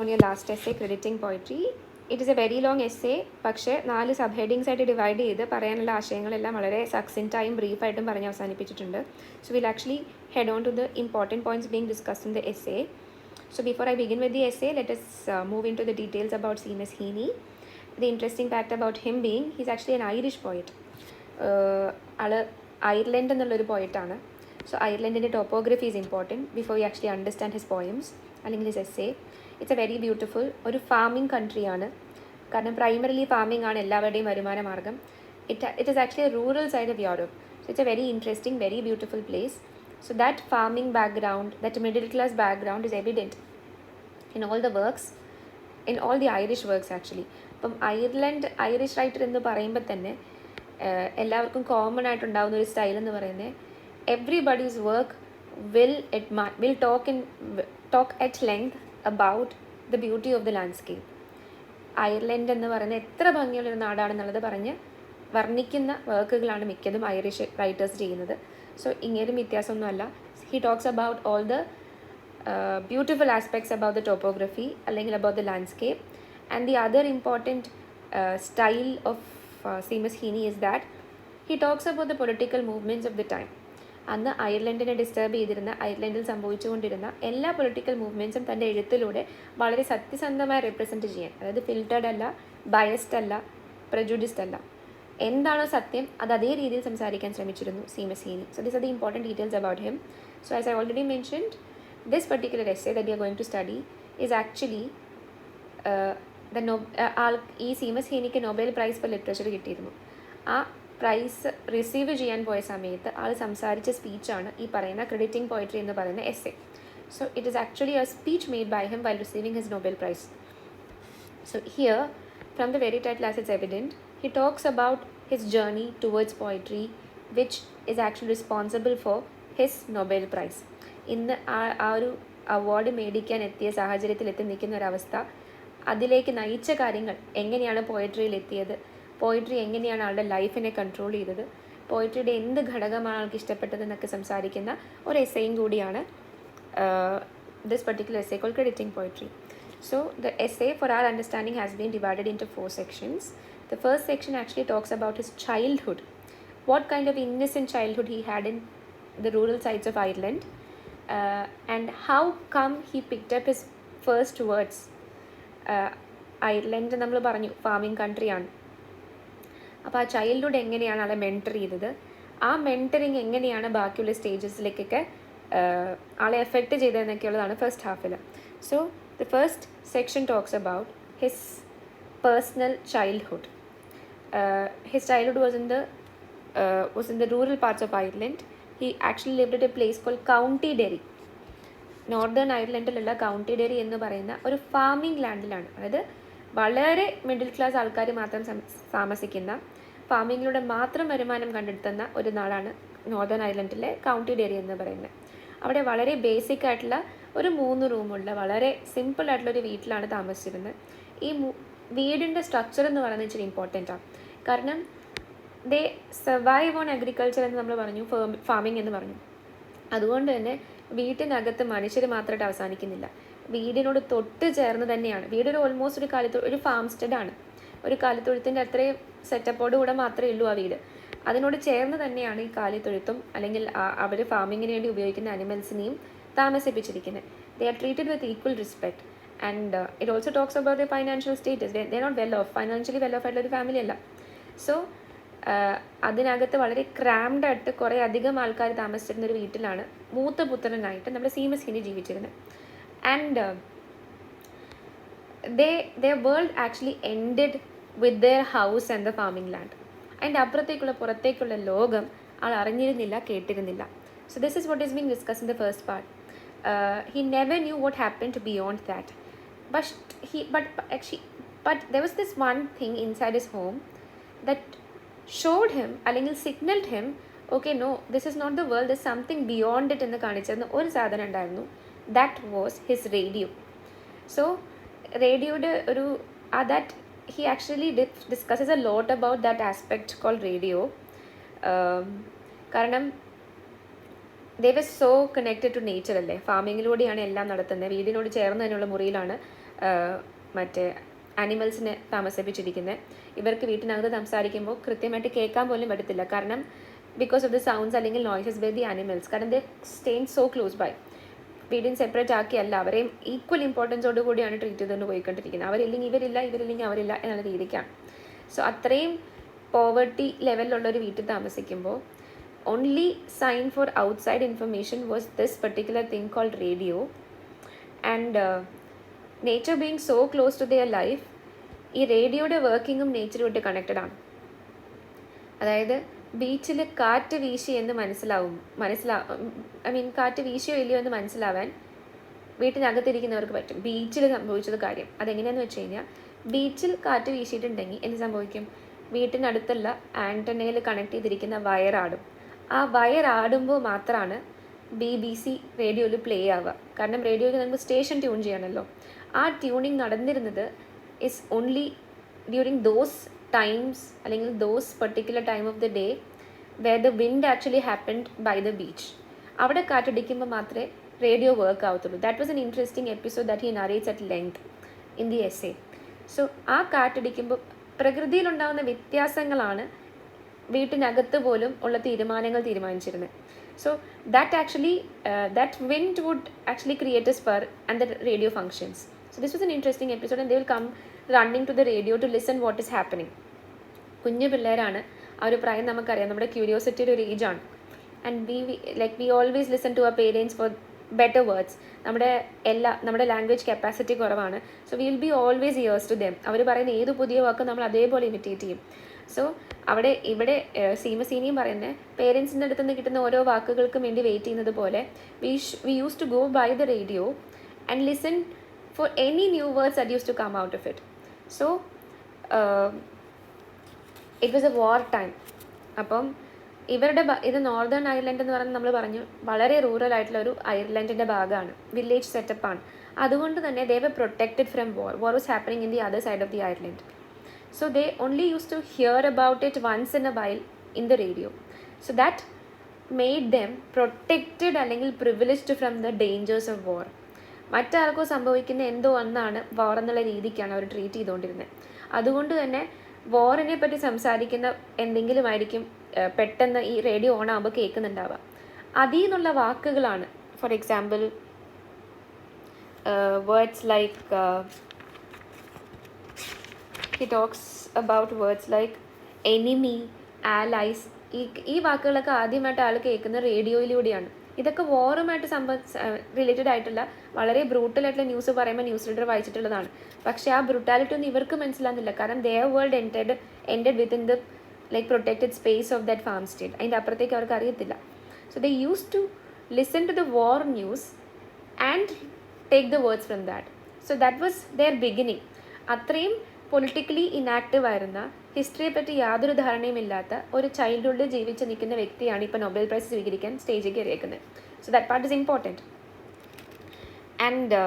On your last essay, crediting poetry. It is a very long essay, പക്ഷേ 4 sub headings ആയിട്ട് divide ചെയ്ത് പറയാനുള്ള ആശയങ്ങളെല്ലാം വളരെ സക്സിൻറ്റായും ബ്രീഫായിട്ടും പറഞ്ഞ് അവസാനിപ്പിച്ചിട്ടുണ്ട്. So will actually head on to the important points being discussed in the essay. So before I begin with the essay, let us move into the details about Seamus Heaney. The interesting fact about him being, he's actually an Irish poet. ആള് Ireland എന്നുള്ളൊരു പോയിട്ടാണ്. So അയർലൻഡിൻ്റെ topography is important before you actually understand his poems അല്ലെങ്കിൽ his essay. It's a very beautiful ഒരു farming കൺട്രിയാണ്. കാരണം primarily farming ആണ് എല്ലാവരുടെയും വരുമാന മാർഗം. It is actually a rural side of Europe. So it's a very interesting, very beautiful place. So that farming background, that middle class background is evident in all the works, in all the Irish works actually. അപ്പം Irish writer എന്ന് പറയുമ്പോൾ തന്നെ എല്ലാവർക്കും common ആയിട്ടുണ്ടാകുന്ന ഒരു style എന്ന് പറയുന്നത് everybody's work will talk at length about the beauty of the landscape. Ireland എന്ന് പറയുന്നത് എത്ര ഭംഗിയുള്ളൊരു നാടാണെന്നുള്ളത് പറഞ്ഞ് വർണ്ണിക്കുന്ന വർക്കുകളാണ് മിക്കതും ഐറിഷ് റൈറ്റേഴ്സ് ചെയ്യുന്നത്. സോ ഇങ്ങേരും വ്യത്യാസമൊന്നുമല്ല. He talks about all the beautiful aspects about the topography അല്ലെങ്കിൽ about the landscape. And the other important style of Seamus Heaney is that he talks about the political movements of the time. അന്ന് അയർലൻഡിനെ disturb ചെയ്തിരുന്ന, അയർലൻഡിൽ സംഭവിച്ചുകൊണ്ടിരുന്ന എല്ലാ political മൂവ്മെൻറ്റ്സും തൻ്റെ എഴുത്തിലൂടെ വളരെ സത്യസന്ധമായി represent ചെയ്യാൻ, അതായത് ഫിൽറ്റേർഡ് അല്ല, ബയസ്ഡ് അല്ല, പ്രജുഡിസ്ഡ് അല്ല, എന്താണോ സത്യം അത് അതേ രീതിയിൽ സംസാരിക്കാൻ ശ്രമിച്ചിരുന്നു Seamus Heaney. So these are the important details about him. So as I already mentioned, this particular essay that we are going to study is actually ഈ Seamus Heaneyക്ക് നൊബേൽ പ്രൈസ് ഫോർ ലിറ്ററേച്ചർ കിട്ടിയിരുന്നു. ആ price receive ചെയ്യാൻ പോയ സമയത്ത് ആൾ സംസാരിച്ച സ്പീച്ചാണ് ഈ പറയുന്ന ക്രെഡിറ്റിംഗ് പോയട്രി എന്ന് പറയുന്ന essay. So it is actually a speech made by him while receiving his Nobel prize. So here from the very title as its evident, he talks about his journey towards poetry, which is actually responsible for his Nobel Prize. ഇന്ന് ആ ഒരു award മേടിക്കാൻ എത്തിയ സാഹചര്യത്തിൽ എത്തി നിൽക്കുന്ന ഒരവസ്ഥ, അതിലേക്ക് നയിച്ച കാര്യങ്ങൾ, എങ്ങനെയാണ് പോയട്രിയിൽ എത്തിയത്, പോയട്രി എങ്ങനെയാണ് ആളുടെ ലൈഫിനെ കൺട്രോൾ ചെയ്തത്, പോയട്രിയുടെ എന്ത് ഘടകമാണ് ആൾക്ക് ഇഷ്ടപ്പെട്ടതെന്നൊക്കെ സംസാരിക്കുന്ന ഒരു എസ്സേയും കൂടിയാണ് this particular essay called crediting poetry. So the essay for our understanding has been divided into 4 sections. The first section actually talks about his childhood, what kind of innocent childhood he had in the rural sides of Ireland, and how come he picked up his first words. Ireland നമ്മൾ പറഞ്ഞു farming കൺട്രിയാണ്. അപ്പോൾ ആ childhood എങ്ങനെയാണ് ആളെ mentor ചെയ്തത്, ആ mentoring എങ്ങനെയാണ് ബാക്കിയുള്ള സ്റ്റേജസിലേക്കൊക്കെ ആളെ effect ചെയ്തതെന്നൊക്കെയുള്ളതാണ് first Hafil. So the first section talks about his personal childhood. His childhood was in the rural parts of Ireland. He actually lived at a place called County Derry. Northern അയർലൻഡിലുള്ള County Derry എന്ന് പറയുന്ന ഒരു farming ലാൻഡിലാണ്. അതായത് വളരെ middle class ആൾക്കാർ മാത്രം താമസിക്കുന്ന, ഫാമിങ്ങിലൂടെ മാത്രം വരുമാനം കണ്ടെത്തുന്ന ഒരു നാടാണ് നോർത്തേൺ അയർലൻഡിലെ കൗണ്ടി ഡെറി എന്ന് പറയുന്നത്. അവിടെ വളരെ ബേസിക് ആയിട്ടുള്ള ഒരു 3 റൂമുള്ള വളരെ സിമ്പിൾ ആയിട്ടുള്ളൊരു വീട്ടിലാണ് താമസിച്ചിരുന്നത്. ഈ വീടിൻ്റെ സ്ട്രക്ചർ എന്ന് പറയുന്നത് ഇച്ചിരി ഇമ്പോർട്ടൻ്റ് ആണ്. കാരണം ദേ സർവൈവ് ഓൺ അഗ്രികൾച്ചർ എന്ന് നമ്മൾ പറഞ്ഞു, ഫാമിംഗ് എന്ന് പറഞ്ഞു. അതുകൊണ്ട് തന്നെ വീട്ടിനകത്ത് മനുഷ്യർ മാത്രമായിട്ട് അവസാനിക്കുന്നില്ല, വീടിനോട് തൊട്ട് ചേർന്ന് തന്നെയാണ് വീടൊരു ഓൾമോസ്റ്റ് ഒരു ഫാം സ്റ്റഡാണ്. ഒരു കാലിത്തൊഴുത്തിൻ്റെ അത്രയും സെറ്റപ്പോട് കൂടെ മാത്രമേ ഉള്ളൂ ആ വീട്. അതിനോട് ചേർന്ന് തന്നെയാണ് ഈ കാലിത്തൊഴുത്തും അല്ലെങ്കിൽ അവർ ഫാമിങ്ങിന് വേണ്ടി ഉപയോഗിക്കുന്ന അനിമൽസിനെയും താമസിപ്പിച്ചിരിക്കുന്നത്. They are treated with equal respect. And it also talks about the financial status. They not well off, financially well off ആയിട്ടുള്ളൊരു ഫാമിലി അല്ല. സോ അതിനകത്ത് വളരെ ക്രാംഡ് ആയിട്ട് കുറേ അധികം ആൾക്കാർ താമസിച്ചിരുന്ന ഒരു വീട്ടിലാണ് മൂത്ത പുത്രനായിട്ട് നമ്മുടെ Seamus Heaney ജീവിച്ചിരുന്നത്. And their world actually ended with their house and the farming land. അതിൻ്റെ അപ്പുറത്തേക്കുള്ള പുറത്തേക്കുള്ള ലോകം ആൾ അറിഞ്ഞിരുന്നില്ല, കേട്ടിരുന്നില്ല. So this is what is being discussed in the first part. He never knew what happened beyond that. But there was this one thing inside his home that showed him, അല്ലെങ്കിൽ signaled him, okay, no, this is not the world, there's something beyond it എന്ന് കാണിച്ചിരുന്ന ഒരു സാധനം ഉണ്ടായിരുന്നു. That was his radio. So റേഡിയോയുടെ that he actually discusses a lot about that aspect called radio. കാരണം they were so connected to nature അല്ലേ, ഫാമിങ്ങിലൂടെയാണ് എല്ലാം നടത്തുന്നത്, വീടിനോട് ചേർന്ന് തന്നെയുള്ള മുറിയിലാണ് മറ്റേ ആനിമൽസിനെ താമസിപ്പിച്ചിരിക്കുന്നത്. ഇവർക്ക് വീട്ടിനകത്ത് സംസാരിക്കുമ്പോൾ കൃത്യമായിട്ട് കേൾക്കാൻ പോലും പറ്റത്തില്ല, കാരണം ബിക്കോസ് ഓഫ് ദ സൗണ്ട്സ് അല്ലെങ്കിൽ നോയ്സസ് ബൈ ദി ആനിമൽസ്. കാരണം ദേ സ്റ്റേയിങ് സോ ക്ലോസ് ബൈ. വീടിന് സെപ്പറേറ്റ് ആക്കിയല്ല, അവരെയും ഈക്വൽ ഇമ്പോർട്ടൻസോട് കൂടിയാണ് ട്രീറ്റ് ചെയ്തുകൊണ്ട് പോയിക്കൊണ്ടിരിക്കുന്നത്. അവരില്ലെങ്കിൽ ഇവരില്ല, ഇവരില്ലെങ്കിൽ അവരില്ല എന്നുള്ള രീതിക്കാണ്. സോ അത്രയും പോവർട്ടി ലെവലിലുള്ളൊരു വീട്ടിൽ താമസിക്കുമ്പോൾ only sign for outside information was this particular thing called radio. And nature being so close to their life, ഈ റേഡിയോയുടെ വർക്കിങ്ങും നേച്ചറുമായിട്ട് കണക്റ്റഡ് ആണ്. അതായത് ബീച്ചിൽ കാറ്റ് വീശി എന്ന് ഐ മീൻ കാറ്റ് വീശിയോ ഇല്ലയോ എന്ന് മനസ്സിലാവാൻ വീട്ടിനകത്തിരിക്കുന്നവർക്ക് പറ്റും. ബീച്ചിൽ സംഭവിച്ചത് കാര്യം അതെങ്ങനെയാണെന്ന് വെച്ച് കഴിഞ്ഞാൽ, ബീച്ചിൽ കാറ്റ് വീശിയിട്ടുണ്ടെങ്കിൽ എന്ത് സംഭവിക്കും? വീട്ടിനടുത്തുള്ള ആൻറ്റനയിൽ കണക്ട് ചെയ്തിരിക്കുന്ന വയറാടും. ആ വയറാടുമ്പോൾ മാത്രമാണ് BBC റേഡിയോയിൽ പ്ലേ ആവുക. കാരണം റേഡിയോയിൽ നമുക്ക് സ്റ്റേഷൻ ട്യൂൺ ചെയ്യണമല്ലോ. ആ ട്യൂണിങ് നടന്നിരുന്നത് is only during those times, അല്ലെങ്കിൽ those particular time of the day where the wind actually happened by the beach. അവിടെ കാറ്റടിക്കുമ്പോൾ മാത്രമേ റേഡിയോ വർക്ക് ആവത്തുള്ളൂ. That was an interesting episode that he narrates at length in the essay. So ആ കാറ്റടിക്കുമ്പോൾ പ്രകൃതിയിലുണ്ടാകുന്ന വ്യത്യാസങ്ങളാണ് വീട്ടിനകത്ത് പോലും ഉള്ള തീരുമാനങ്ങൾ തീരുമാനിച്ചിരുന്നത്. So that wind would actually create a spur and the radio functions. So this was an interesting episode, and they will come running to the radio to listen what is happening. കുഞ്ഞു പിള്ളേരാണ്, ആ ഒരു പ്രായം നമുക്കറിയാം, നമ്മുടെ ക്യൂരിയോസിറ്റിയുടെ ഒരു ഏജാണ്. And we always listen to our parents for better words. നമ്മുടെ ലാംഗ്വേജ് കപ്പാസിറ്റി കുറവാണ്. So we will be always ears to them. അവർ പറയുന്ന ഏത് പുതിയ വാക്ക് നമ്മൾ അതേപോലെ ഇമിറ്റേറ്റ് ചെയ്യും. സോ ഇവിടെ സീമസീനിയും പറയുന്നത് പേരൻസിൻ്റെ അടുത്ത് നിന്ന് കിട്ടുന്ന ഓരോ വാക്കുകൾക്കും വേണ്ടി വെയിറ്റ് ചെയ്യുന്നത് പോലെ we used to go by the radio and listen for any new words that used to come out of it. So it was a war time. അപ്പം ഇത് നോർത്തേൺ അയർലൻഡ് എന്ന് പറയുന്നത് നമ്മൾ പറഞ്ഞു വളരെ റൂറൽ ആയിട്ടുള്ള ഒരു അയർലൻഡിൻ്റെ ഭാഗമാണ്, വില്ലേജ് സെറ്റപ്പാണ്. അതുകൊണ്ട് തന്നെ they were protected from war. War was happening in the other side of the Ireland. So they only used to hear about it once in a while in the radio. So that made them protected അല്ലെങ്കിൽ privileged from the dangers of war. മറ്റാർക്കോ സംഭവിക്കുന്ന എന്തോ ഒന്നാണ് വാർ എന്നുള്ള രീതിക്കാണ് അവർ treat ചെയ്തുകൊണ്ടിരുന്നത്. അതുകൊണ്ട് തന്നെ വാറിനെ പറ്റി സംസാരിക്കുന്ന എന്തെങ്കിലും ആയിരിക്കും പെട്ടെന്ന് ഈ റേഡിയോ ഓൺ ആകുമ്പോൾ കേൾക്കുന്നുണ്ടാവുക. അതിൽ നിന്നുള്ള വാക്കുകളാണ്, for example words like he talks about words like enemy, allies. ഈ വാക്കുകളൊക്കെ ആദ്യമായിട്ട് ആൾ കേൾക്കുന്ന റേഡിയോയിലൂടെയാണ്. ഇതൊക്കെ വാറുമായിട്ട് റിലേറ്റഡ് ആയിട്ടുള്ള വളരെ ബ്രൂട്ടലായിട്ടുള്ള ന്യൂസ് പറയുമ്പോൾ ന്യൂസ് റീഡർ വായിച്ചിട്ടുള്ളതാണ്. പക്ഷേ ആ ബ്രൂട്ടാലിറ്റി ഒന്നും ഇവർക്ക് മനസ്സിലാകുന്നില്ല, കാരണം their world ended within the protected space of that farm state. അതിൻ്റെ അപ്പുറത്തേക്ക് അവർക്ക് അറിയത്തില്ല. So they used to listen to the war news and take the words from that. So that was their beginning. അത്രയും politically inactive ആയിരുന്ന, ഹിസ്റ്ററിയെ പറ്റി യാതൊരു ധാരണയുമില്ലാത്ത ഒരു ചൈൽഡ്ഹുഡിൽ ജീവിച്ച് നിൽക്കുന്ന വ്യക്തിയാണ് ഇപ്പോൾ നൊബേൽ പ്രൈസ് സ്വീകരിക്കാൻ സ്റ്റേജിൽ കയറിയേക്കുന്നത്. So that part is important. And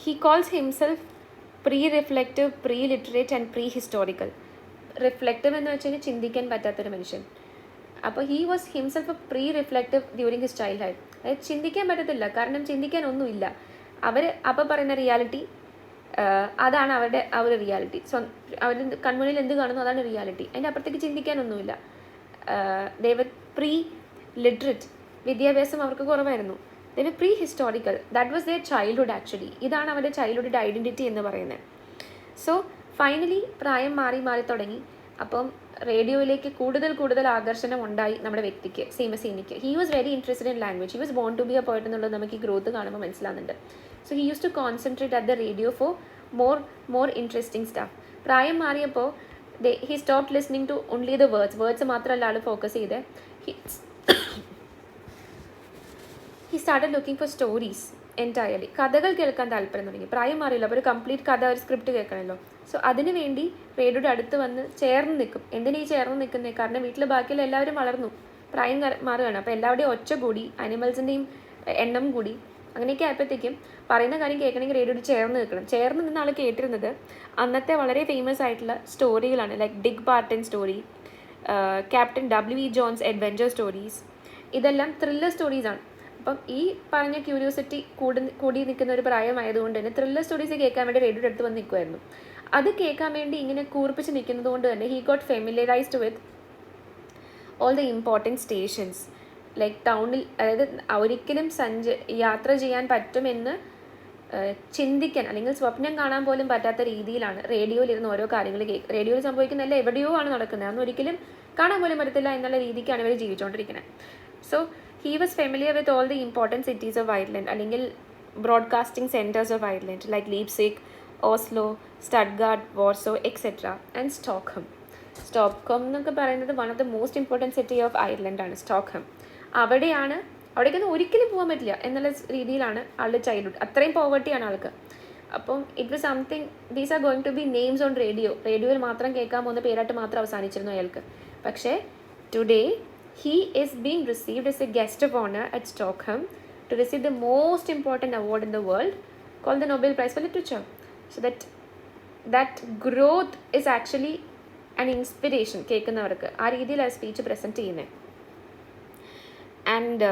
he calls himself pre-reflective, pre-literate and pre-historical. Reflective എന്ന് വെച്ച് കഴിഞ്ഞാൽ ചിന്തിക്കാൻ പറ്റാത്തൊരു മനുഷ്യൻ. അപ്പോൾ he was himself pre-reflective during his childhood. അതായത് ചിന്തിക്കാൻ പറ്റത്തില്ല, കാരണം ചിന്തിക്കാനൊന്നുമില്ല. അവർ അപ്പോൾ പറയുന്ന റിയാലിറ്റി അതാണ് അവരുടെ ആ ഒരു റിയാലിറ്റി. അവർ കൺമുന്നിൽ എന്ത് കാണുന്നു അതാണ് റിയാലിറ്റി. അതിൻ്റെ അപ്പുറത്തേക്ക് ചിന്തിക്കാനൊന്നുമില്ല. ദേ വർ പ്രീ ലിറ്ററേറ്റ്, വിദ്യാഭ്യാസം അവർക്ക് കുറവായിരുന്നു. They were pre historical. That was their childhood actually. ഇതാണ് അവരുടെ ചൈൽഡ്ഹുഡ് ഐഡൻറ്റിറ്റി എന്ന് പറയുന്നത്. സോ ഫൈനലി പ്രായം മാറി തുടങ്ങി. അപ്പം റേഡിയോയിലേക്ക് കൂടുതൽ ആകർഷണം ഉണ്ടായി നമ്മുടെ വ്യക്തിക്ക്, സീമസീനിക്ക്. He was very interested in language. He was born to be a poet എന്നുള്ളത് നമുക്ക് ഈ ഗ്രോത്ത് കാണുമ്പോൾ മനസ്സിലാകുന്നുണ്ട്. So he use to concentrate at the radio for more interesting stuff. പ്രായം മാറിയപ്പോൾ he stop listening to only the words മാത്രമല്ല ആൾ focus ചെയ്ത് he started looking for stories entirely. കഥകൾ കേൾക്കാൻ താല്പര്യം തുടങ്ങി. പ്രായം മാറിയില്ല, അപ്പോൾ ഒരു കംപ്ലീറ്റ് കഥ, ഒരു സ്ക്രിപ്റ്റ് കേൾക്കണമല്ലോ. സോ അതിന് വേണ്ടി റേഡിയോയുടെ അടുത്ത് വന്ന് ചേർന്ന് നിൽക്കും. എന്തിനാ ഈ ചേർന്ന് നിൽക്കുന്നത്? കാരണം വീട്ടിൽ ബാക്കിയുള്ള എല്ലാവരും വളർന്നു, പ്രായം മാറുകയാണ്. അപ്പോൾ എല്ലാവരുടെയും ഒച്ച കൂടി, അനിമൽസിൻ്റെയും എണ്ണം കൂടി. അങ്ങനെയൊക്കെ ആയപ്പോഴത്തേക്കും പറയുന്ന കാര്യം കേൾക്കണമെങ്കിൽ റേഡിയോയോട് ചേർന്ന് നിൽക്കണം. ചേർന്ന് നിന്ന് ആൾ കേട്ടിരുന്നത് അന്നത്തെ വളരെ ഫേമസ് ആയിട്ടുള്ള സ്റ്റോറികളാണ്. Like Dick Barton story, captain W.E. Johns adventure stories. ഇതെല്ലാം ത്രില്ലർ സ്റ്റോറീസാണ്. അപ്പം ഈ പറഞ്ഞ ക്യൂരിയോസിറ്റി കൂടി നിൽക്കുന്ന ഒരു പ്രായമായതുകൊണ്ട് തന്നെ ത്രില്ലർ സ്റ്റോറീസ് കേൾക്കാൻ വേണ്ടി റേഡിയോയുടെ അടുത്ത് വന്ന് നിൽക്കുമായിരുന്നു. അത് കേൾക്കാൻ വേണ്ടി ഇങ്ങനെ കൂർപ്പിച്ച് നിൽക്കുന്നത് കൊണ്ട് തന്നെ he got familiarised with all the important stations. Like ടൗണിൽ, അതായത് ഒരിക്കലും യാത്ര ചെയ്യാൻ പറ്റുമെന്ന് ചിന്തിക്കാൻ അല്ലെങ്കിൽ സ്വപ്നം കാണാൻ പോലും പറ്റാത്ത രീതിയിലാണ് റേഡിയോയിലിരുന്ന് ഓരോ കാര്യങ്ങൾ റേഡിയോയിൽ സംഭവിക്കുന്നതല്ല എവിടെയോ ആണ് നടക്കുന്നത്, അതൊന്നും ഒരിക്കലും കാണാൻ പോലും പറ്റത്തില്ല എന്നുള്ള രീതിക്കാണ് ഇവർ ജീവിച്ചുകൊണ്ടിരിക്കുന്നത്. So he was familiar with all the important cities of Ireland അല്ലെങ്കിൽ broadcasting centres of Ireland like Leipzig, Oslo, Stuttgart, Warsaw etcetera and Stockholm. Stockholm എന്നൊക്കെ പറയുന്നത് one of the most important city of അയർലൻഡാണ് Stockholm. അവിടേക്കൊന്നും ഒരിക്കലും പോകാൻ പറ്റില്ല എന്നുള്ള രീതിയിലാണ് ആളുടെ ചൈൽഡ്ഹുഡ്. അത്രയും പോവർട്ടിയാണ് ആൾക്ക്. അപ്പം it was something, these are going to be names on റേഡിയോയിൽ മാത്രം കേൾക്കാൻ പോകുന്ന പേരായിട്ട് മാത്രം അവസാനിച്ചിരുന്നു അയാൾക്ക്. പക്ഷേ today he is being received as a guest of honor at Stockholm to receive the most important award in the world called the Nobel Prize for Literature. So that growth is actually an inspiration കേൾക്കുന്നവർക്ക്. ആ രീതിയിൽ ആ speech present ചെയ്യുന്നത്. And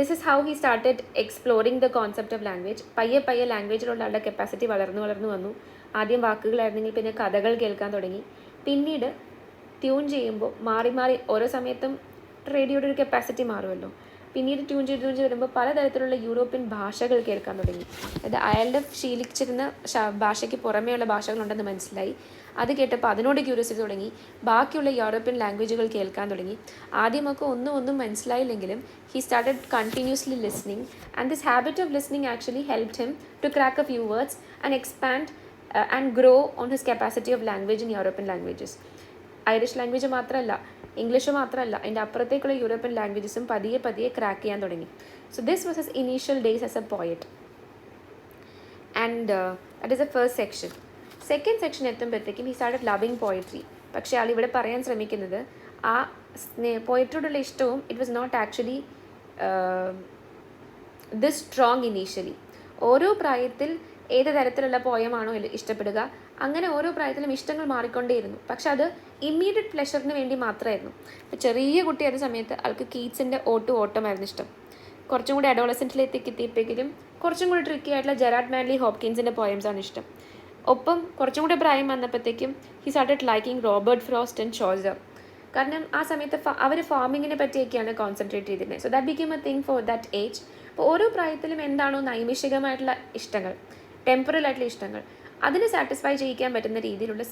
this is how he started exploring the concept of language. പയ്യെ ലാംഗ്വേജിലുള്ള ആളുടെ capacity വളർന്നു വന്നു. ആദ്യം വാക്കുകളായിരുന്നെങ്കിൽ പിന്നെ കഥകൾ കേൾക്കാൻ തുടങ്ങി. പിന്നീട് ട്യൂൺ ചെയ്യുമ്പോൾ മാറി ഓരോ സമയത്തും റേഡിയോയുടെ ഒരു കപ്പാസിറ്റി മാറുമല്ലോ. പിന്നീട് ട്യൂൺ ചെയ്ത് വരുമ്പോൾ പലതരത്തിലുള്ള യൂറോപ്യൻ ഭാഷകൾ കേൾക്കാൻ തുടങ്ങി. അതായത് അയാളുടെ ശീലിച്ചിരുന്ന ഭാഷയ്ക്ക് പുറമേയുള്ള ഭാഷകളുണ്ടെന്ന് മനസ്സിലായി. അത് കേട്ടപ്പോൾ അതിനോട് ക്യൂരിയോസിറ്റി തുടങ്ങി. ബാക്കിയുള്ള യൂറോപ്യൻ ലാംഗ്വേജുകൾ കേൾക്കാൻ തുടങ്ങി. ആദ്യമൊക്കെ ഒന്നും മനസ്സിലായില്ലെങ്കിലും he started continuously listening and this habit of listening actually helped him to crack a few words and expand and grow on his capacity of language in European languages. Irish language മാത്രമല്ല, English മാത്രമല്ല, അതിൻ്റെ അപ്പുറത്തേക്കുള്ള European ലാംഗ്വേജസും പതിയെ crack ചെയ്യാൻ തുടങ്ങി. So this was his initial days as a poet. And that is a first section. Second section എത്തുമ്പോഴത്തേക്കും he started loving poetry. പക്ഷേ ആൾ ഇവിടെ പറയാൻ ശ്രമിക്കുന്നത് ആ പോയട്രിയോടുള്ള ഇഷ്ടവും it was not actually this strong initially. ഓരോ പ്രായത്തിൽ ഏത് തരത്തിലുള്ള പോയമാണോ ഇഷ്ടപ്പെടുക, അങ്ങനെ ഓരോ പ്രായത്തിലും ഇഷ്ടങ്ങൾ മാറിക്കൊണ്ടേയിരുന്നു. പക്ഷെ അത് ഇമ്മീഡിയറ്റ് പ്ലഷറിന് വേണ്ടി മാത്രമായിരുന്നു. ഇപ്പോൾ ചെറിയ കുട്ടിയായ സമയത്ത് ആൾക്ക് കീറ്റ്സിൻ്റെ ഓട്ടമായിരുന്നു ഇഷ്ടം. കുറച്ചും കൂടി അഡോളസെൻറ്റിലേക്ക് എത്തിയപ്പോഴേക്കും കുറച്ചും കൂടി ട്രിക്കി ആയിട്ടുള്ള ജെറാഡ് മാൻലി ഹോപ്കിൻസിൻ്റെ പോയംസാണ് ഇഷ്ടം. ഒപ്പം കുറച്ചും കൂടി പ്രായം വന്നപ്പോഴത്തേക്കും he started liking Robert frost and Chaucer. കാരണം ആ സമയത്ത് അവർ ഫാമിങ്ങിനെ പറ്റിയൊക്കെയാണ് കോൺസെൻട്രേറ്റ് ചെയ്തിരുന്നത്. So that become A thing for that age. അപ്പോൾ ഓരോ പ്രായത്തിലും എന്താണോ നൈമിഷികമായിട്ടുള്ള ഇഷ്ടങ്ങൾ, ടെമ്പറൽ ആയിട്ടുള്ള ഇഷ്ടങ്ങൾ, അതിനെ സാറ്റിസ്ഫൈ ചെയ്യിക്കാൻ പറ്റുന്ന രീതിയിലുള്ള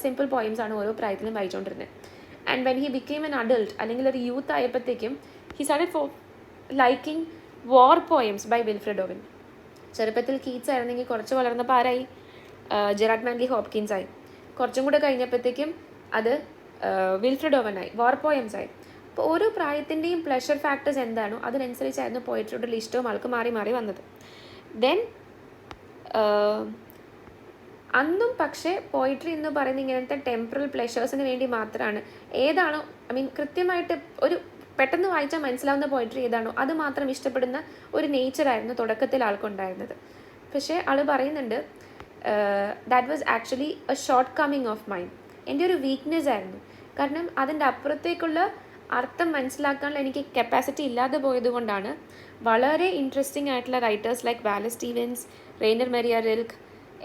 സിമ്പിൾ പോയിംസാണ് ഓരോ പ്രായത്തിലും വായിച്ചുകൊണ്ടിരുന്നത്. And when he became an adult അല്ലെങ്കിൽ ഒരു യൂത്ത് ആയപ്പോഴത്തേക്കും he started liking war poems by Wilfred Owen. ചെറുപ്പത്തിൽ കീറ്റ്സ് ആയിരുന്നെങ്കിൽ കുറച്ച് വളർന്നപ്പോൾ ആരായി? ജെറാഡ് മാൻലി ഹോപ്കിൻസ് ആയി. കുറച്ചും കൂടെ കഴിഞ്ഞപ്പോഴത്തേക്കും അത് വിൽഫ്രെഡ് ഓവൻ ആയി, വാർ പോയംസ് ആയി. അപ്പോൾ ഓരോ പ്രായത്തിൻ്റെയും പ്ലഷർ ഫാക്ടേഴ്സ് എന്താണോ അതിനനുസരിച്ചായിരുന്നു പോയട്രിയോടുള്ള ഇഷ്ടവും ആൾക്ക് മാറി വന്നത്. ദെൻ അന്നും പക്ഷേ പോയിട്രി എന്ന് പറയുന്ന ഇങ്ങനത്തെ ടെമ്പറൽ പ്ലഷേഴ്സിന് വേണ്ടി മാത്രമാണ്. ഏതാണോ കൃത്യമായിട്ട് ഒരു പെട്ടെന്ന് വായിച്ചാൽ മനസ്സിലാവുന്ന പോയിട്രി ഏതാണോ അത് മാത്രം ഇഷ്ടപ്പെടുന്ന ഒരു നേച്ചറായിരുന്നു തുടക്കത്തിൽ ആൾക്കുണ്ടായിരുന്നത്. പക്ഷേ ആൾ പറയുന്നുണ്ട് that was actually A short coming of mind. എൻ്റെ ഒരു വീക്ക്നെസ് ആയിരുന്നു. കാരണം അതിൻ്റെ അപ്പുറത്തേക്കുള്ള അർത്ഥം മനസ്സിലാക്കാനുള്ള എനിക്ക് കപ്പാസിറ്റി ഇല്ലാതെ പോയതുകൊണ്ടാണ് വളരെ ഇൻട്രസ്റ്റിംഗ് ആയിട്ടുള്ള writers like Wallace Stevens, Rainer Maria Rilke,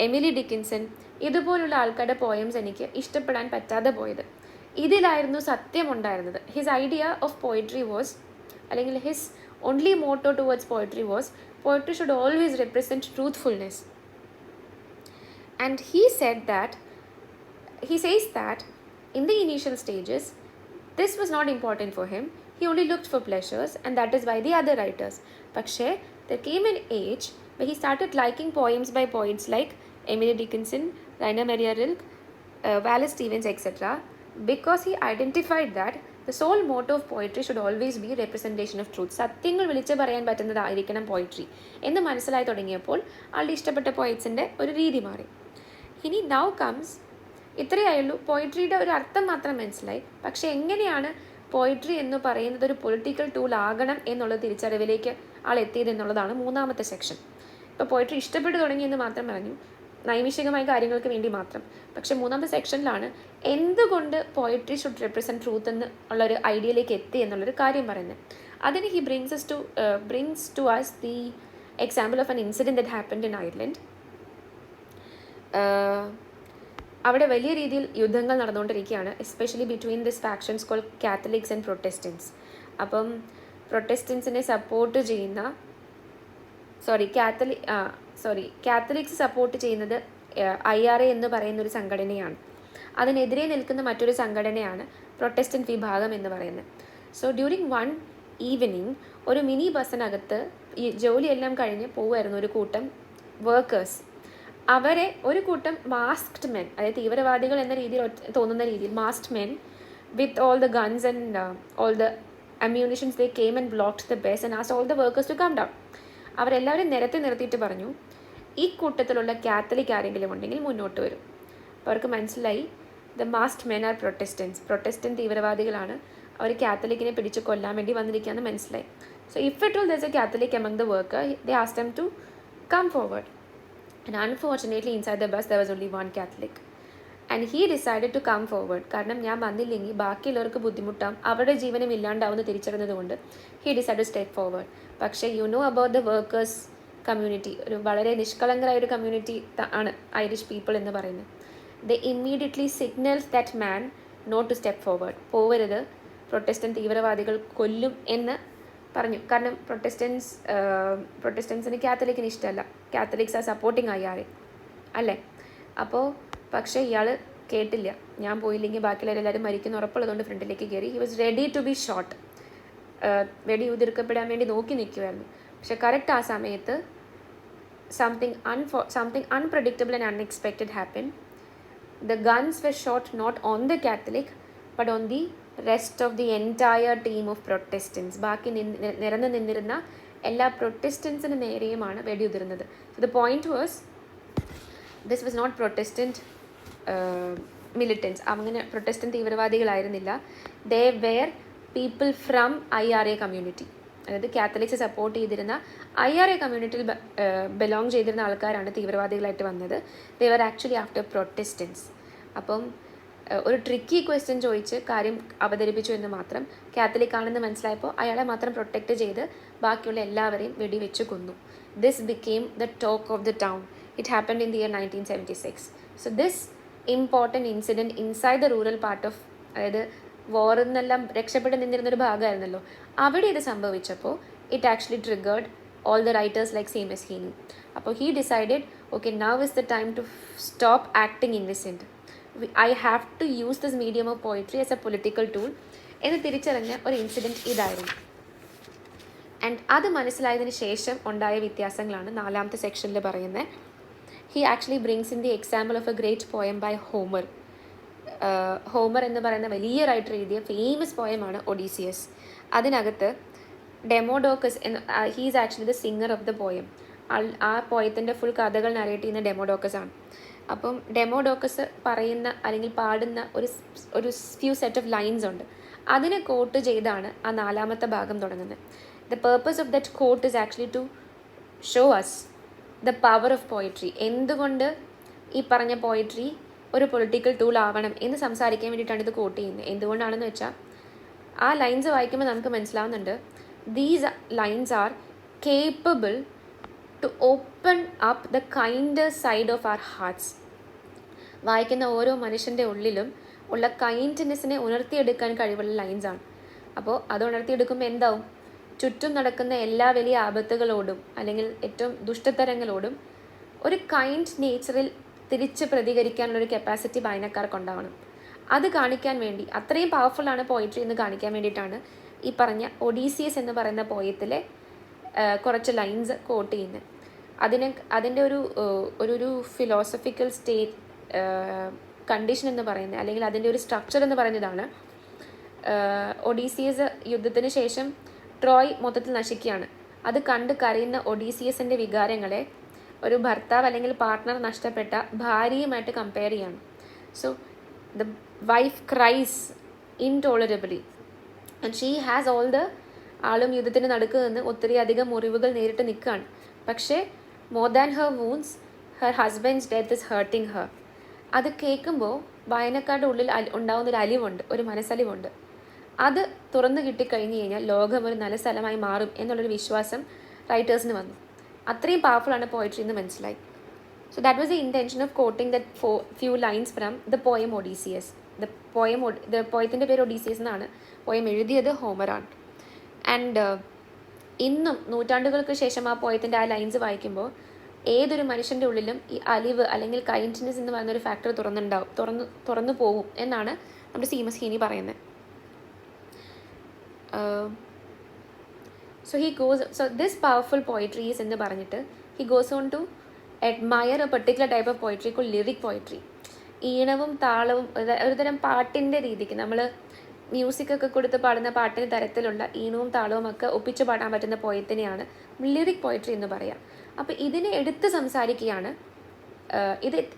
Emily Dickinson ഇതുപോലുള്ള ആൾക്കാരുടെ പോയംസ് എനിക്ക് ഇഷ്ടപ്പെടാൻ പറ്റാതെ പോയത്. ഇതിലായിരുന്നു സത്യമുണ്ടായിരുന്നത്. His idea of poetry was, അല്ലെങ്കിൽ his only motto towards poetry was, poetry should always represent truthfulness. And he says that in the initial stages this was not important for him. He only looked for pleasures, and that is why the other writers. പക്ഷേ there came an age where he started liking poems by poets like Emily Dickinson, Rainer Maria Rilke, Wallace Stevens, etc. because he identified that the sole motto of poetry should always be representation of truth. സത്യങ്ങൾ വിളിച്ച് പറയാൻ പറ്റുന്നതായിരിക്കണം poetry എന്ന് മനസ്സിലായി തുടങ്ങിയപ്പോൾ ആളുടെ ഇഷ്ടപ്പെട്ട പോയിറ്റ്സിൻ്റെ ഒരു രീതി മാറി. ഇനി നൗ കംസ്, ഇത്രയായുള്ളൂ, പോയിട്രിയുടെ ഒരു അർത്ഥം മാത്രം മനസ്സിലായി. പക്ഷേ എങ്ങനെയാണ് പോയിട്രി എന്ന് പറയുന്നത് ഒരു പൊളിറ്റിക്കൽ ടൂൾ ആകണം എന്നുള്ള തിരിച്ചറിവിലേക്ക് ആൾ എത്തിയത് എന്നുള്ളതാണ് മൂന്നാമത്തെ സെക്ഷൻ. ഇപ്പോൾ പോയിട്രി ഇഷ്ടപ്പെട്ടു തുടങ്ങിയെന്ന് മാത്രം പറഞ്ഞു, നൈമിഷികമായ കാര്യങ്ങൾക്ക് വേണ്ടി മാത്രം. പക്ഷേ മൂന്നാമത്തെ സെക്ഷനിലാണ് എന്തുകൊണ്ട് പോയിട്രി ഷുഡ് റെപ്രസെൻറ്റ് ട്രൂത്ത് എന്ന് ഉള്ളൊരു ഐഡിയയിലേക്ക് എത്തി എന്നുള്ളൊരു കാര്യം പറയുന്നത്. അതിന് he brings to us the example of an incident that happened in Ireland. അവിടെ വലിയ രീതിയിൽ യുദ്ധങ്ങൾ നടന്നുകൊണ്ടിരിക്കുകയാണ്, especially between this factions call Catholics and Protestants. അപ്പം പ്രൊട്ടസ്റ്റൻസിനെ സപ്പോർട്ട് ചെയ്യുന്ന കാത്തലിക്സ് സപ്പോർട്ട് ചെയ്യുന്നത് IRA എന്ന് പറയുന്നൊരു സംഘടനയാണ്. അതിനെതിരെ നിൽക്കുന്ന മറ്റൊരു സംഘടനയാണ് പ്രൊട്ടസ്റ്റൻറ്റ് വിഭാഗം എന്ന് പറയുന്നത്. സോ ഡ്യൂറിങ് വൺ ഈവനിങ് ഒരു മിനി ബസ്സിനകത്ത് ഈ ജോലിയെല്ലാം കഴിഞ്ഞ് പോവുമായിരുന്നു ഒരു കൂട്ടം വർക്കേഴ്സ്. അവരെ ഒരു കൂട്ടം മാസ്ക്ഡ് മെൻ, അതായത് തീവ്രവാദികൾ എന്ന രീതിയിൽ തോന്നുന്ന രീതിയിൽ masked men with all the guns and all the ammunitions they came and blocked the bus and asked all the workers to come down. അവരെല്ലാവരും നിർത്തിയിട്ട് പറഞ്ഞു, ഈ കൂട്ടത്തിലുള്ള കാത്തലിക് ആരെങ്കിലും ഉണ്ടെങ്കിൽ മുന്നോട്ട് വരും. അപ്പോൾ അവർക്ക് മനസ്സിലായി the masked men are Protestant തീവ്രവാദികളാണ്, അവർ കാത്തലിക്കിനെ പിടിച്ച് കൊല്ലാൻ വേണ്ടി വന്നിരിക്കുകയെന്ന് മനസ്സിലായി. So if it all there is a Catholic among the worker, they asked them to come forward. And unfortunately inside the bus there was only one Catholic and he decided to come forward. കാരണം ഞാൻ വന്നില്ലെങ്കിൽ ബാക്കിയുള്ളവർക്ക് ബുദ്ധിമുട്ടാം, അവരുടെ ജീവനും ഇല്ലാണ്ടാവുമെന്ന് തിരിച്ചറിഞ്ഞതുകൊണ്ട് he decided to step forward. പക്ഷേ you know about the workers community, ഒരു വളരെ നിഷ്കളങ്കരായ ഒരു കമ്മ്യൂണിറ്റി ആണ് ഐറിഷ് പീപ്പിൾ എന്ന് പറയുന്നത്. they immediately signaled that man not to step forward. പോവരുത്, പ്രൊട്ടസ്റ്റന്റ് തീവ്രവാദികൾ കൊല്ലും എന്ന് പറഞ്ഞു. കാരണം പ്രൊട്ടസ്റ്റൻസിന് കാത്തലിക്കിന് ഇഷ്ടമല്ല, കാത്തലിക്സ് ആർ സപ്പോർട്ടിങ് IRA അല്ലേ. അപ്പോൾ പക്ഷേ ഇയാൾ കേട്ടില്ല, ഞാൻ പോയില്ലെങ്കിൽ ബാക്കിയുള്ളവരെല്ലാവരും മരിക്കുന്ന ഉറപ്പുള്ളതുകൊണ്ട് ഫ്രണ്ടിലേക്ക് കയറി. He was ready to be shot, വെടി ഉതിർക്കപ്പെടാൻ വേണ്ടി നോക്കി നിൽക്കുമായിരുന്നു. പക്ഷെ കറക്റ്റ് ആ സമയത്ത് something unpredictable and unexpected happen. The guns were shot not on the Catholic but on the rest of the entire team of Protestants. ബാക്കി നിരന്ന് നിന്നിരുന്ന എല്ലാ പ്രൊട്ടസ്റ്റൻസിന് നേരെയുമാണ് വെടിയുതിർന്നത്. So the point was this was not Protestant militants, അങ്ങനെ Protestant തീവ്രവാദികളായിരുന്നില്ല. They were people from IRA community, അതായത് കാത്തലിക്സ് സപ്പോർട്ട് ചെയ്തിരുന്ന IRA കമ്മ്യൂണിറ്റിയിൽ ബിലോങ് ചെയ്തിരുന്ന ആൾക്കാരാണ് തീവ്രവാദികളായിട്ട് വന്നത്. ദേ വർ ആക്ച്വലി ആഫ്റ്റർ പ്രൊട്ടസ്റ്റൻസ്. അപ്പം ഒരു ട്രിക്കി ക്വസ്റ്റ്യൻ ചോദിച്ച് കാര്യം അവതരിപ്പിച്ചു എന്ന് മാത്രം. കാത്തലിക് ആണെന്ന് മനസ്സിലായപ്പോൾ അയാളെ മാത്രം പ്രൊട്ടക്റ്റ് ചെയ്ത് ബാക്കിയുള്ള എല്ലാവരെയും വെടിവെച്ച് കൊന്നു. This became the talk of the town. It happened in the year 1976. So this important incident inside the rural part of, അതായത് വാറിൽ നിന്നെല്ലാം രക്ഷപ്പെട്ട് നിന്നിരുന്നൊരു ഭാഗമായിരുന്നല്ലോ, അവിടെ ഇത് സംഭവിച്ചപ്പോൾ it actually triggered all the writers like Seamus Heaney. അപ്പോൾ he decided, okay, now is the time to stop acting innocent. I have to use this medium of poetry as a political tool എന്ന് തിരിച്ചറിഞ്ഞ ഒരു incident ഇതായിരുന്നു. And അത് മനസ്സിലായതിന് ശേഷം ഉണ്ടായ വ്യത്യാസങ്ങളാണ് നാലാമത്തെ സെക്ഷനിൽ പറയുന്നത്. He actually brings in the example of a great poem by Homer. Homer എന്ന് പറയുന്ന വലിയ റൈറ്റർ എഴുതിയ ഫേമസ് പോയമാണ് ഒഡീസിയസ്. അതിനകത്ത് Demodocus he is actually the singer of the poem. ആ പോയത്തിൻ്റെ ഫുൾ കഥകൾ നരേറ്റ് ചെയ്യുന്ന ഡെമോഡോക്കസ് ആണ്. അപ്പം ഡെമോഡോക്കസ് പറയുന്ന അല്ലെങ്കിൽ പാടുന്ന ഒരു ഫ്യൂ സെറ്റ് ഓഫ് ലൈൻസ് ഉണ്ട്, അതിനെ കോട്ട് ചെയ്താണ് ആ നാലാമത്തെ ഭാഗം തുടങ്ങുന്നത്. The purpose of that quote is actually to show us the power of poetry. എന്തുകൊണ്ട് ഈ പറഞ്ഞ പോയിട്രി ഒരു പൊളിറ്റിക്കൽ ടൂൾ ആവണം എന്ന് സംസാരിക്കാൻ വേണ്ടിയിട്ടാണ് ഇത് കോട്ട് ചെയ്യുന്നത്. എന്തുകൊണ്ടാണെന്ന് വെച്ചാൽ ആ ലൈൻസ് വായിക്കുമ്പോൾ നമുക്ക് മനസ്സിലാവുന്നുണ്ട്, these lines are capable to open up the kinder side of our hearts. വായിക്കുന്ന ഓരോ മനുഷ്യൻ്റെ ഉള്ളിലും ഉള്ള കൈൻഡ്നെസ്സിനെ ഉണർത്തിയെടുക്കാൻ കഴിവുള്ള ലൈൻസാണ്. അപ്പോൾ അത് ഉണർത്തിയെടുക്കുമ്പോൾ എന്താവും, ചുറ്റും നടക്കുന്ന എല്ലാ വലിയ ആപത്തുകളോടും അല്ലെങ്കിൽ ഏറ്റവും ദുഷ്ടതരങ്ങളോടും ഒരു കൈൻഡ് നേച്ചറിൽ തിരിച്ച് പ്രതികരിക്കാനുള്ളൊരു കപ്പാസിറ്റി വായനക്കാർക്കുണ്ടാവണം. അത് കാണിക്കാൻ വേണ്ടി, അത്രയും പവർഫുള്ളാണ് പോയിട്രി എന്ന് കാണിക്കാൻ വേണ്ടിയിട്ടാണ് ഈ പറഞ്ഞ ഒഡീസിയസ് എന്ന് പറയുന്ന പോയത്തിലെ കുറച്ച് ലൈൻസ് കോട്ട് ചെയ്യുന്നത്. അതിൻ്റെ ഒരു ഫിലോസഫിക്കൽ സ്റ്റേറ്റ് കണ്ടീഷൻ എന്ന് പറയുന്നത്, അല്ലെങ്കിൽ അതിൻ്റെ ഒരു സ്ട്രക്ചർ എന്ന് പറയുന്നതാണ്, ഒഡീസിയസ് യുദ്ധത്തിന് ശേഷം ട്രോയ് മൊത്തത്തിൽ നശിക്കുകയാണ്. അത് കണ്ട് കരയുന്ന ഒഡീസിയസിൻ്റെ വികാരങ്ങളെ ഒരു ഭർത്താവ് അല്ലെങ്കിൽ പാർട്ട്ണർ നഷ്ടപ്പെട്ട ഭാര്യയുമായിട്ട് കമ്പയർ ചെയ്യാണ്. So the wife cries intolerably and she has all the, ആളും യുദ്ധത്തിന് നടുക്ക് നിന്ന് ഒത്തിരി അധികം മുറിവുകൾ നേരിട്ട് നിൽക്കുകയാണ്. പക്ഷേ more than her wounds her husband's death is hurting her. അത് കേൾക്കുമ്പോൾ വായനക്കാരുടെ ഉള്ളിൽ ഉണ്ടാകുന്നൊരു അലിവുണ്ട്, ഒരു മനസ്സലിവുണ്ട്. അത് തുറന്നു കിട്ടിക്കഴിഞ്ഞ് കഴിഞ്ഞാൽ ലോകം ഒരു നല്ല സ്ഥലമായി മാറും എന്നുള്ളൊരു വിശ്വാസം റൈറ്റേഴ്സിന് വന്നു. അത്രയും പവർഫുള്ളാണ് പോയിട്രി എന്ന് മനസ്സിലായി. So that was the intention of quoting that few lines from the poem Odysseus. The poetത്തിൻ്റെ പേര് ഒഡീസിയസ് എന്നാണ്. പോയം എഴുതിയത് ഹോമറാണ്. ആൻഡ് ഇന്നും നൂറ്റാണ്ടുകൾക്ക് ശേഷം ആ പോയത്തിൻ്റെ ആ ലൈൻസ് വായിക്കുമ്പോൾ ഏതൊരു മനുഷ്യൻ്റെ ഉള്ളിലും ഈ അലിവ് അല്ലെങ്കിൽ കൈൻഡ്നെസ് എന്ന് പറയുന്നൊരു ഫാക്ടർ തുറന്നു പോകും എന്നാണ് നമ്മുടെ സീമസ് ഹീനി പറയുന്നത്. So this powerful poetry is എന്ന് പറഞ്ഞിട്ട് he goes on to admire a particular type of poetry called lyric poetry. ഈണവും താളവും ഒരുതരം പാട്ടിൻ്റെ രീതിക്ക് നമ്മൾ മ്യൂസിക്കൊക്കെ കൊടുത്ത് പാടുന്ന പാട്ടിൻ്റെ തരത്തിലുള്ള ഈണവും താളവും ഒക്കെ ഒപ്പിച്ച് പാടാൻ പറ്റുന്ന പോയത്തിനെയാണ് ലിറിക് പോയട്രി എന്ന് പറയാം. അപ്പോൾ ഇതിനെ എടുത്ത് സംസാരിക്കുകയാണ്,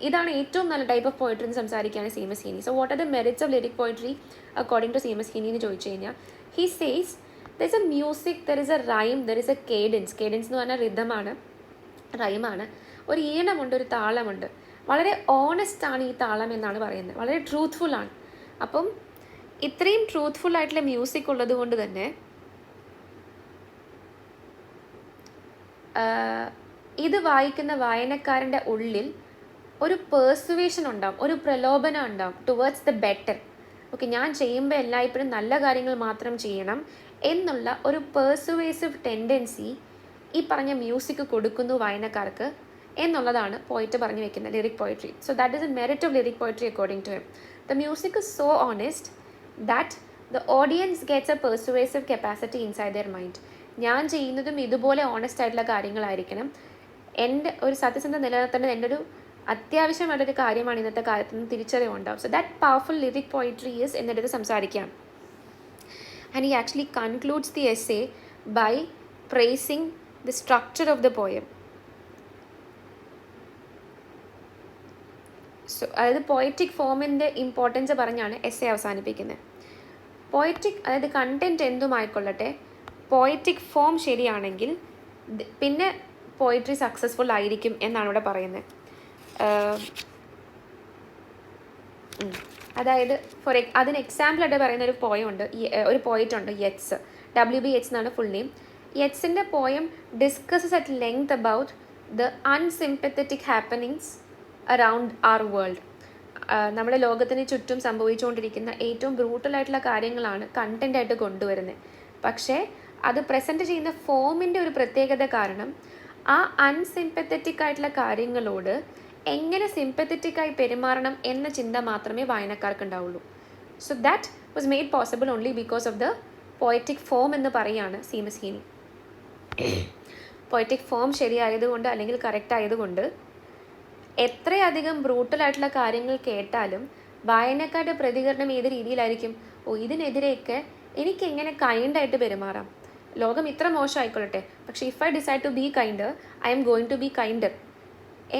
ഇതാണ് ഏറ്റവും നല്ല ടൈപ്പ് ഓഫ് പോയട്രി എന്ന് സംസാരിക്കുകയാണ് Seamus Heaney. So what are the merits of lyric poetry according to Seamus Heaney എന്ന് ചോദിച്ചു കഴിഞ്ഞാൽ, he says there is a music, there is a rhyme, there is a cadence. Cadence എന്ന് പറഞ്ഞാൽ റിതമാണ്, റൈമാണ്. ഒരു ഈണമുണ്ട്, ഒരു താളമുണ്ട്. വളരെ ഓണസ്റ്റ് ആണ് ഈ താളം എന്നാണ് പറയുന്നത്, വളരെ ട്രൂത്ത്ഫുൾ ആണ്. അപ്പം ഇത്രയും ട്രൂത്ത്ഫുൾ ആയിട്ടുള്ള മ്യൂസിക് ഉള്ളത് കൊണ്ട് തന്നെ ഇത് വായിക്കുന്ന വായനക്കാരൻ്റെ ഉള്ളിൽ ഒരു പേഴ്സുവേഷൻ ഉണ്ടാവും, ഒരു പ്രലോഭനം ഉണ്ടാവും ടുവേർഡ്സ് ദ ബെറ്റർ. ഓക്കെ, ഞാൻ ചെയ്യുമ്പോൾ എല്ലായ്പ്പോഴും നല്ല കാര്യങ്ങൾ മാത്രം ചെയ്യണം എന്നുള്ള ഒരു പേഴ്സുവേസീവ് ടെൻഡൻസി ഈ പറഞ്ഞ മ്യൂസിക് കൊടുക്കുന്നു വായനക്കാർക്ക് എന്നുള്ളതാണ് പോയിറ്റ് പറഞ്ഞു വെക്കുന്നത് lyric poetry. So that is a merit of lyric poetry according to him. The music is so honest that the audience gets a persuasive capacity inside their mind. ഞാൻ ചെയ്യുന്നതും ഇതുപോലെ ഓണസ്റ്റ് ആയിട്ടുള്ള കാര്യങ്ങളായിരിക്കണം. എൻ്റെ ഒരു സത്യസന്ധത നിലനിർത്തേണ്ടത് എൻ്റെ ഒരു അത്യാവശ്യമായിട്ടൊരു കാര്യമാണ് ഇന്നത്തെ കാലത്ത് നിന്ന് തിരിച്ചറിവുണ്ടാവും. So that powerful lyric poetry is എന്നിടത്ത് സംസാരിക്കാം. And he actually concludes the essay by praising the structure of the poem. So അതായത് പോയറ്റിക് ഫോമിൻ്റെ ഇമ്പോർട്ടൻസ് പറഞ്ഞാണ് എസ്സേ അവസാനിപ്പിക്കുന്നത്. പോയറ്റിക് അതായത് കണ്ടൻറ്റ് എന്തുമായിക്കൊള്ളട്ടെ, പോയറ്റിക് ഫോം ശരിയാണെങ്കിൽ പിന്നെ പോയട്രി സക്സസ്ഫുൾ ആയിരിക്കും എന്നാണ് ഇവിടെ പറയുന്നത്. അതായത് അതിന് എക്സാമ്പിളായിട്ട് പറയുന്ന ഒരു പോയമുണ്ട്, ഒരു പോയിറ്റുണ്ട്, യെറ്റ്സ്, WB യെറ്റ്സ് എന്നാണ് ഫുൾ നെയിം. യെറ്റ്സിൻ്റെ poem discusses at length about the unsympathetic happenings around our world. നമ്മുടെ ലോകത്തിന് ചുറ്റും സംഭവിച്ചുകൊണ്ടിരിക്കുന്ന ഏറ്റവും ബ്രൂട്ടലായിട്ടുള്ള കാര്യങ്ങളാണ് കണ്ടൻ്റായിട്ട് കൊണ്ടുവരുന്നത്. പക്ഷേ അത് പ്രസൻറ്റ് ചെയ്യുന്ന ഫോമിൻ്റെ ഒരു പ്രത്യേകത കാരണം ആ അൺസിംപത്തറ്റിക് ആയിട്ടുള്ള കാര്യങ്ങളോട് എങ്ങനെ സിംപത്തറ്റിക്കായി പെരുമാറണം എന്ന ചിന്ത മാത്രമേ വായനക്കാർക്ക് ഉണ്ടാവുള്ളൂ. So that was made possible only because of the poetic form എന്ന് പറയുകയാണ് സീമസ് ഹീനി. പോയറ്റിക് ഫോം ശരിയായതുകൊണ്ട് അല്ലെങ്കിൽ കറക്റ്റ് ആയതുകൊണ്ട് എത്രയധികം ബ്രൂട്ടലായിട്ടുള്ള കാര്യങ്ങൾ കേട്ടാലും വായനക്കാരുടെ പ്രതികരണം ഏത് രീതിയിലായിരിക്കും? ഇതിനെതിരെയൊക്കെ എനിക്ക് എങ്ങനെ കൈൻഡായിട്ട് പെരുമാറാം, ലോകം ഇത്ര മോശമായിക്കൊള്ളട്ടെ, പക്ഷേ if I decide to be kinder I am going to be kinder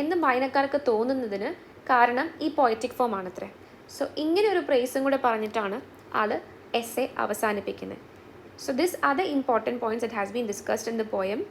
എന്ന് വായനക്കാർക്ക് തോന്നുന്നതിന് കാരണം ഈ പോയറ്റിക് ഫോം ആണത്രേ. സോ ഇങ്ങനെ ഒരു പ്രൈസും കൂടെ പറഞ്ഞിട്ടാണ് ആൾ എസ്സേ അവസാനിപ്പിക്കുന്നത്. So this are the important points that has been discussed in the poem.